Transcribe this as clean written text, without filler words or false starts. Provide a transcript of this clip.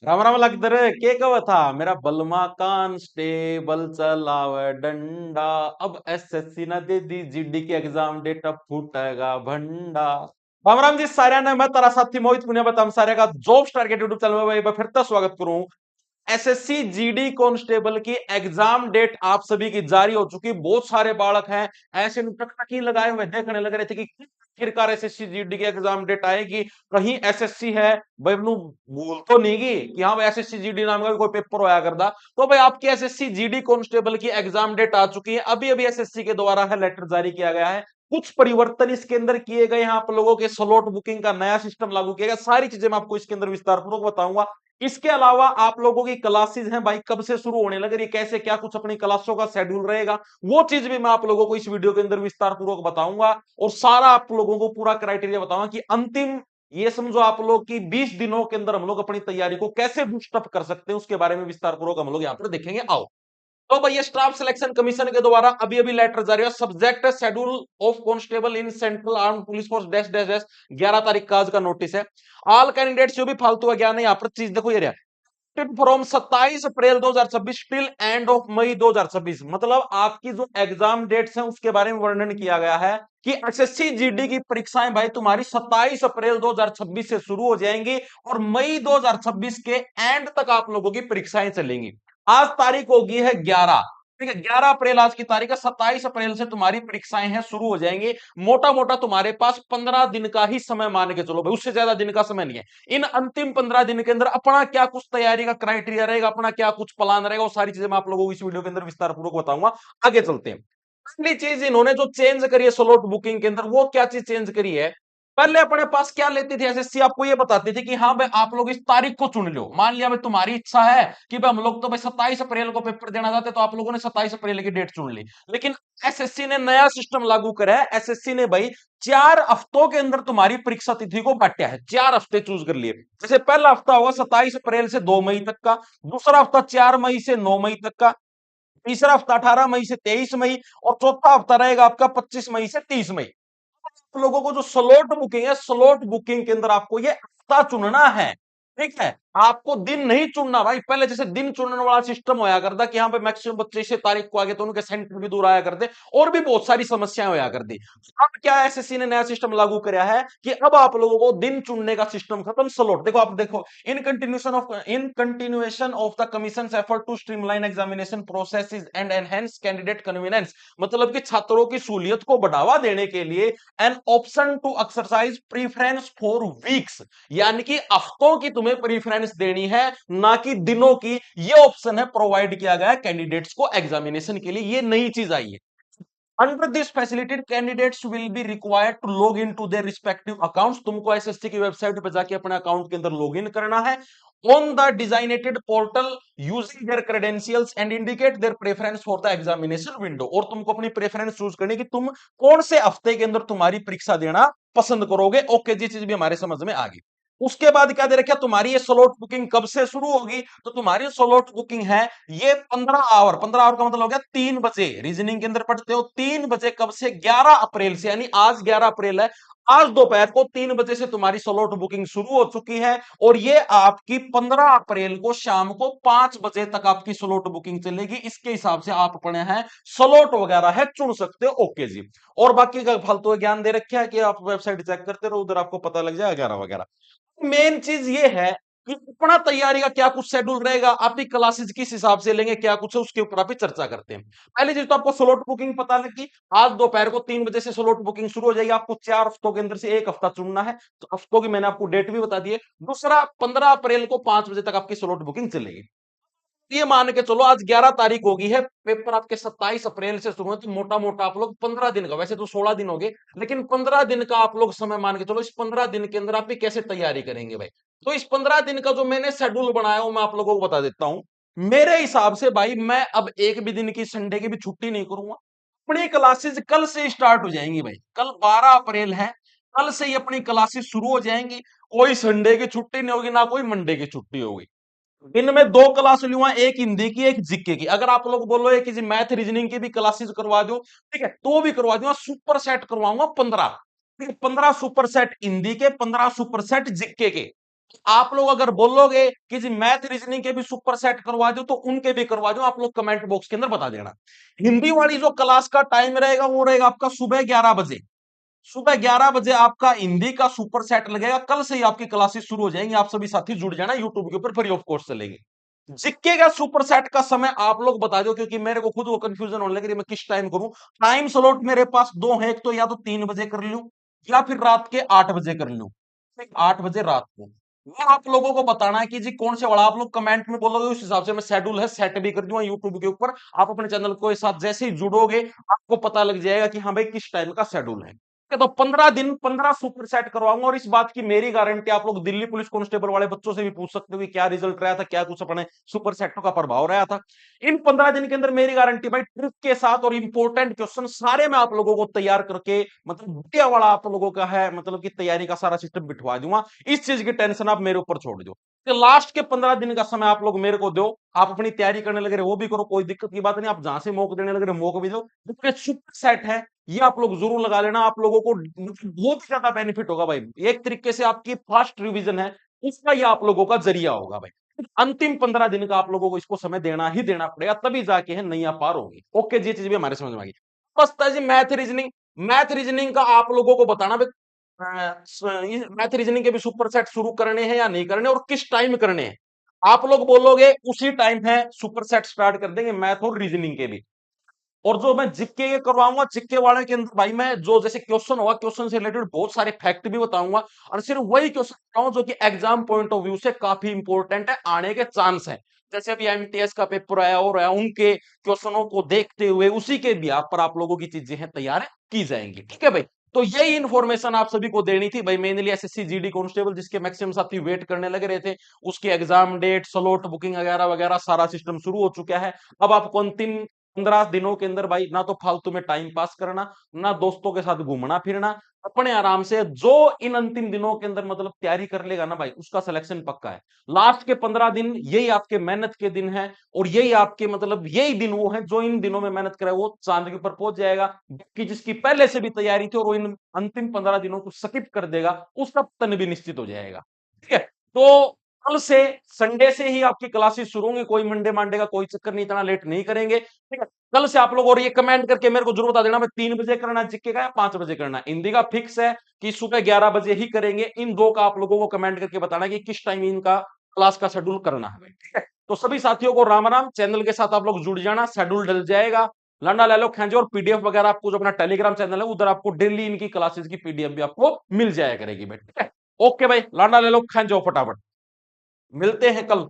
राम राम लगता रे के कव था मेरा बलमा कांस्टेबल चलावे डंडा। अब एसएससी ना दे दी जीडी की एग्जाम डेट अब फूटेगा भंडा। राम राम जी सारे ने मैं तारा साथी मोहित पुनिया बताम सारे का जॉब स्टार के यूट्यूब चैनल में भाई मैं फिर से स्वागत करूं। एसएससी जीडी कांस्टेबल की एग्जाम डेट आप सभी की जारी हो चुकी। बहुत सारे बालक हैं ऐसे टकटकी लगाए हुए देखने लग रहे थे कि आखिरकार एसएससी जीडी की एग्जाम डेट आएगी, कहीं एसएससी है भाई भूल तो नहीं गई कि हाँ भाई एसएससी जीडी नाम का भी कोई पेपर होया करता। तो भाई आपकी एसएससी जीडी कांस्टेबल की एग्जाम डेट आ चुकी है। अभी अभी एसएससी के द्वारा है लेटर जारी किया गया है। कुछ परिवर्तन इसके अंदर किए गए हैं, आप लोगों के स्लॉट बुकिंग का नया सिस्टम लागू किया गया। सारी चीजें मैं आपको इसके अंदर विस्तार पूर्वक बताऊंगा। इसके अलावा आप लोगों की क्लासेस हैं भाई कब से शुरू होने लग रही है, कैसे क्या कुछ अपनी क्लासों का शेड्यूल रहेगा, वो चीज भी मैं आप लोगों को इस वीडियो के अंदर विस्तार पूर्वक बताऊंगा। और सारा आप लोगों को पूरा क्राइटेरिया बताऊंगा कि अंतिम ये समझो आप लोग की 20 दिनों के अंदर हम लोग अपनी तैयारी को कैसे बूस्टअप कर सकते हैं, उसके बारे में विस्तार पूर्वक हम लोग यहां पर देखेंगे। आओ तो भैया स्टाफ सिलेक्शन कमीशन के द्वारा अभी अभी लेटर जारी हुआ। Subject schedule of constable in central arm police force dash dash dash 11 तारीख का आज का नोटिस है। ऑल कैंडिडेट्स जो भी फालतू का ज्ञान है यहाँ पर चीज देखो ये रहा from 27 April 2026 till end of May 2026। मतलब आपकी जो एग्जाम डेट्स हैं उसके बारे में वर्णन किया गया है कि एसएससी जीडी की परीक्षाएं भाई तुम्हारी 27 अप्रैल 2026 से शुरू हो जाएंगी और मई 2026 के एंड तक आप लोगों की परीक्षाएं चलेंगी। आज तारीख होगी है 11, ठीक है 11 अप्रैल आज की तारीख है। 27 अप्रैल से तुम्हारी परीक्षाएं हैं शुरू हो जाएंगी। मोटा मोटा तुम्हारे पास 15 दिन का ही समय मान के चलो भाई, उससे ज्यादा दिन का समय नहीं है। इन अंतिम 15 दिन के अंदर अपना क्या कुछ तैयारी का क्राइटेरिया रहेगा, अपना क्या कुछ प्लान रहेगा, वो सारी चीजें मैं आप लोगों को इस वीडियो के अंदर विस्तार पूर्वक बताऊंगा। आगे चलते हैं। पहली चीज इन्होंने जो चेंज करी है स्लॉट बुकिंग के अंदर, वो क्या चीज चेंज करी है। पहले अपने पास क्या लेती थी एसएससी, आपको ये बताती थी कि हाँ भाई आप लोग इस तारीख को चुन लो। मान लिया भाई तुम्हारी इच्छा है कि भाई हम लोग तो भाई 27 अप्रैल को पेपर देना चाहते, तो आप लोगों ने 27 अप्रैल की डेट चुन ली। लेकिन एसएससी ने नया सिस्टम लागू करा है। एसएससी ने भाई 4 हफ्तों के अंदर तुम्हारी परीक्षा तिथि को बांटा है। 4 हफ्ते चूज कर लिए। जैसे पहला हफ्ता होगा 27 अप्रैल से 2 मई तक का, दूसरा हफ्ता 4 मई से 9 मई तक का, तीसरा हफ्ता 18 मई से 23 मई और चौथा हफ्ता रहेगा आपका 25 मई से 30 मई। आप लोगों को जो स्लॉट बुकिंग है, स्लॉट बुकिंग के अंदर आपको ये हफ्ता चुनना है। ठीक है, आपको दिन नहीं चुनना भाई। पहले जैसे दिन चुनने वाला सिस्टम होया करता कि यहाँ पे मैक्सिमम बच्चे इसे तारीख को आगे तो उनके सेंटर भी दूर आया करते और भी बहुत सारी समस्याएं होया करती। अब क्या एसएससी ने नया सिस्टम लागू कराया है कि अब आप लोगों को दिन चुनने का सिस्टम खत्म, स्लॉट। देखो आप देखो, in continuation of the commission effort to streamline examination process and enhance candidate convenience. मतलब कि छात्रों की सहूलियत को बढ़ावा देने के लिए an option to exercise preference for weeks, यानी कि हफ्तों की तुम्हें प्रीफरेंस देनी है ना कि दिनों की। ये ऑप्शन है प्रोवाइड किया गया कैंडिडेट्स को एग्जामिनेशन के लिए। ये नई चीज आई है। Under this facility candidates will be required to log in to their respective accounts. तुमको एसएससी की वेबसाइट पर जाके अपने अकाउंट के अंदर लॉग इन करना है on the designated portal using their credentials and indicate their preference for the examination window. और तुमको अपनी प्रेफरेंस चूज करनी कि तुम कौन से हफ्ते के अंदर तुम्हारी परीक्षा देना पसंद करोगे। ओके जी, चीज भी हमारे समझ में आ गई। उसके बाद क्या दे रखा, तुम्हारी ये स्लॉट बुकिंग कब से शुरू होगी। तो तुम्हारी स्लॉट बुकिंग है ये 15 आवर। 15 आवर का मतलब हो गया 3 बजे। रीजनिंग के अंदर पढ़ते हो 3 बजे, कब से 11 अप्रैल से, यानी आज 11 अप्रैल है। आज दोपहर को 3 बजे से तुम्हारी स्लॉट बुकिंग शुरू हो चुकी है और ये आपकी 15 अप्रैल को शाम को 5 बजे तक आपकी स्लॉट बुकिंग चलेगी। इसके हिसाब से आप अपने हैं स्लॉट वगैरह है चुन सकते हो। ओके जी। और बाकी का फालतू ज्ञान दे रखा है कि आप वेबसाइट चेक करते रहो, उधर आपको पता लग जाएगा वगैरह वगैरह। मेन चीज ये है कि अपना तैयारी का क्या कुछ शेड्यूल रहेगा, आपकी क्लासेस किस हिसाब से लेंगे, क्या कुछ है उसके ऊपर आप चर्चा करते हैं। पहली चीज तो आपको स्लॉट बुकिंग पता लगी। आज दोपहर को 3 बजे से स्लॉट बुकिंग शुरू हो जाएगी। आपको 4 हफ्तों के अंदर से एक हफ्ता चुनना है, तो हफ्तों की मैंने आपको डेट भी बता दी है। दूसरा 15 अप्रैल को 5 बजे तक आपकी स्लॉट बुकिंग चलेगी। ये मान के चलो आज 11 तारीख होगी है, पेपर आपके 27 अप्रैल से शुरू है, तो मोटा मोटा आप लोग 15 दिन का, वैसे तो 16 दिन हो गए, लेकिन 15 दिन का आप लोग समय मान के चलो। इस 15 दिन के अंदर आप भी कैसे तैयारी करेंगे भाई। तो इस 15 दिन का जो मैंने शेड्यूल बनाया वो मैं आप लोगों को बता देता हूं। मेरे हिसाब से भाई मैं अब एक भी दिन की, संडे की भी छुट्टी नहीं करूंगा। अपनी क्लासेस कल से स्टार्ट हो जाएंगी भाई। कल 12 अप्रैल है, कल से ही अपनी क्लासेस शुरू हो जाएंगी। कोई संडे की छुट्टी नहीं होगी, ना कोई मंडे की छुट्टी होगी। दिन में 2 क्लास लूंगा, एक हिंदी की एक जीके की। अगर आप लोग बोलो किसी मैथ रीजनिंग की भी क्लासेस करवा दो, ठीक है, तो भी करवा दूंगा। सुपर सेट करवाऊंगा 15, ठीक है, 15 सुपर सेट हिंदी के, 15 सुपर सेट जीके के। आप लोग अगर बोलोगे कि जी मैथ रीजनिंग के भी सुपर सेट करवा दो तो उनके भी करवा दो, आप लोग कमेंट बॉक्स के अंदर बता देना। हिंदी वाली जो क्लास का टाइम रहेगा वो रहेगा आपका सुबह 11 बजे। सुबह 11 बजे आपका हिंदी का सुपर सेट लगेगा। कल से ही आपकी क्लासेस शुरू हो जाएंगी। आप सभी साथी जुड़ जाना, यूट्यूब के ऊपर फ्री ऑफ कॉस्ट चलेंगे। जीके का सुपर सेट का समय आप लोग बता दो, क्योंकि मेरे को खुद वो कंफ्यूजन होने लगी मैं किस टाइम करूं। टाइम स्लॉट मेरे पास दो है, एक तो या तो 3 बजे कर लूं या फिर रात के 8 बजे कर लूं। 8 बजे रात को वो आप लोगों को बताना है कि जी कौन से वाला। आप लोग कमेंट में बोलोगे उस हिसाब से मैं शेड्यूल है सेट भी कर दूंगा यूट्यूब के ऊपर। आप अपने चैनल को साथ जैसे ही जुड़ोगे आपको पता लग जाएगा कि हाँ भाई किस टाइम का शेड्यूल है। तो 15 दिन 15 सुपर सेट करवाऊंगा, और इस बात की मेरी गारंटी। आप लोग दिल्ली पुलिस कांस्टेबल वाले बच्चों से भी पूछ सकते हो कि क्या रिजल्ट रहा था, क्या कुछ अपने सुपर सेटों का प्रभाव रहा था। इन 15 दिन के अंदर मेरी गारंटी भाई, ट्रिक के साथ और इंपॉर्टेंट क्वेश्चन सारे मैं आप लोगों को तैयार करके, मतलब बढ़िया वाला आप लोगों का है, मतलब कि तैयारी का सारा सिस्टम बिठवा दूंगा। इस चीज की टेंशन आप मेरे ऊपर छोड़ दो कि लास्ट के 15 दिन का समय आप लोग मेरे को दो। आप अपनी तैयारी करने लगे रहे वो भी करो, कोई दिक्कत की बात नहीं। आप जहां से मौका देने लगे रहे मौका भी दो। सुपर सेट है ये आप लोग जरूर लगा लेना। आप लोगों को मतलब बहुत ज्यादा बेनिफिट होगा भाई। एक तरीके से आपकी फास्ट रिवीजन है उसका ये आप लोगों का जरिया होगा भाई। अंतिम 15 दिन का आप लोगों को इसको समय देना ही देना पड़ेगा, तभी जाके है नैया पार होगी। ओके जी, ये चीज भी हमारे समझ में आ गई। बसता है जी मैथ रीजनिंग। मैथ रीजनिंग का आप लोगों को बताना भाई, मैथ रीजनिंग के भी सुपर सेट शुरू करने हैं या नहीं करने और किस टाइम करने हैं। आप लोग बोलोगे उसी टाइम है सुपर सेट स्टार्ट कर देंगे मैथ और रीजनिंग के भी। और जो मैं जीके के करवाऊंगा जीके वाले के अंदर भाई मैं जो जैसे क्वेश्चन होगा क्वेश्चन से रिलेटेड बहुत सारे फैक्ट भी बताऊंगा। और सिर्फ वही क्वेश्चन बताऊंगा जो कि एग्जाम पॉइंट ऑफ व्यू से काफी इंपॉर्टेंट है, आने के चांस है। जैसे अभी एमटीएस का पेपर आया और आया, उनके क्वेश्चनों को देखते हुए उसी के बिहाफ पर आप लोगों की चीजें हैं तैयार की जाएंगी। ठीक है भाई। तो यही इन्फॉर्मेशन आप सभी को देनी थी भाई, मेनली एसएससी जीडी कांस्टेबल जिसके मैक्सिमम साथी वेट करने लगे रहे थे, उसके एग्जाम डेट स्लॉट बुकिंग वगैरह वगैरह सारा सिस्टम शुरू हो चुका है। अब आपको अंतिम 15 दिनों के अंदर भाई ना तो फालतू में टाइम पास करना, ना दोस्तों के साथ घूमना फिरना, अपने आराम से जो इन अंतिम दिनों के अंदर मतलब तैयारी कर लेगा ना भाई उसका सिलेक्शन पक्का है। लास्ट के 15 दिन यही आपके मेहनत के दिन है, और यही आपके मतलब यही दिन वो है जो इन दिनों में मेहनत करे वो चांद के ऊपर पहुंच जाएगा। कि जिसकी पहले से भी तैयारी थी और वो इन अंतिम 15 दिनों को स्किप कर देगा उसका पतन भी निश्चित हो जाएगा। ठीक है। तो कल से संडे से ही आपकी क्लासेस शुरू होंगी, कोई मंडे मंडे का कोई चक्कर नहीं, इतना लेट नहीं करेंगे। ठीक है। कल से आप लोग, और ये कमेंट करके मेरे को जरूर बता देना, मैं 3 बजे करना जीके का या 5 बजे करना। हिंदी का फिक्स है कि सुबह 11 बजे ही करेंगे। इन दो का आप लोगों को कमेंट करके बताना कि किस टाइम इनका क्लास का शेड्यूल करना है। ठीक है। तो सभी साथियों को राम राम। चैनल के साथ आप लोग जुड़ जाना, शेड्यूल डल जाएगा। लंडा ले लो खेंजो, और पीडीएफ वगैरह आपको जो अपना टेलीग्राम चैनल है उधर आपको डेली इनकी क्लासेस की पीडीएफ भी आपको मिल जाया करेगी भाई। ठीक है। ओके भाई, लांडा ले लो खेंजो फटाफट। मिलते हैं कल।